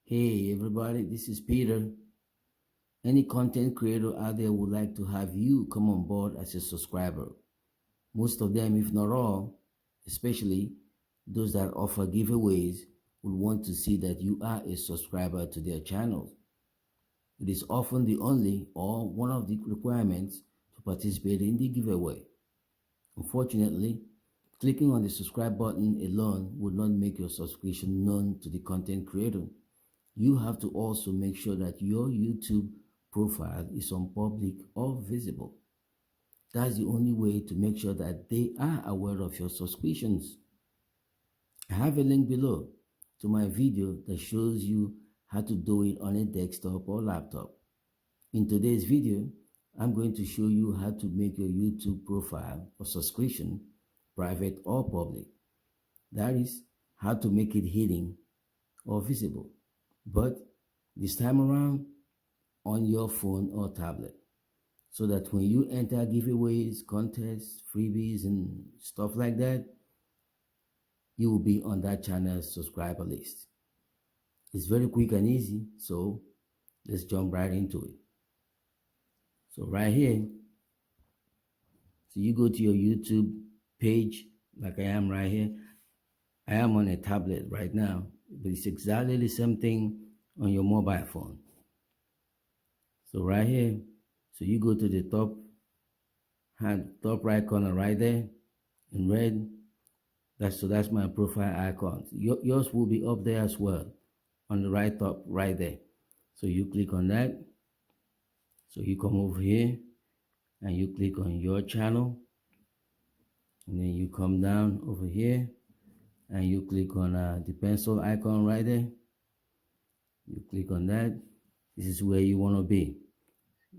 Hey everybody, this is Peter. Any content creator out there would like to have you come on board as a subscriber. Most of them, if not all, especially those that offer giveaways, would want to see that you are a subscriber to their channel. It is often the only or one of the requirements to participate in the giveaway. Unfortunately, clicking on the subscribe button alone would not make your subscription known to the content creator. You have to also make sure that your YouTube profile is on public or visible. That's the only way to make sure that they are aware of your subscriptions. I have a link below to my video that shows you how to do it on a desktop or laptop. In today's video, I'm going to show you how to make your YouTube profile or subscription private or public. That is, how to make it hidden or visible. But this time around on your phone or tablet, so that when you enter giveaways, contests, freebies, and stuff like that, you will be on that channel's subscriber list. It's very quick and easy, so let's jump right into it. So right here, so you go to your YouTube page, like I am right here. I am on a tablet right now, but it's exactly the same thing on your mobile phone. So right here, so you go to the top right corner right there in red. That's my profile icon. Yours will be up there as well on the right top right there. So you click on that. So you come over here and you click on your channel, and then you come down over here and you click on the pencil icon right there. You click on that. This is where you want to be.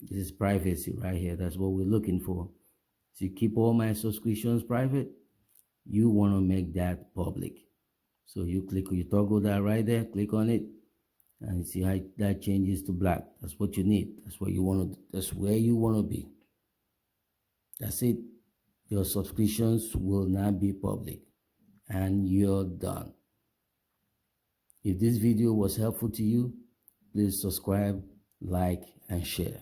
This is privacy right here. That's what we're looking for. So you keep all my subscriptions private. You want to make that public. So you toggle that right there, click on it, and see how that changes to black. That's what you need. That's what you want to, that's where you want to be. That's it. Your subscriptions will not be public, and you're done. If this video was helpful to you, please subscribe, like, and share.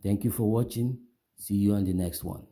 Thank you for watching. See you on the next one.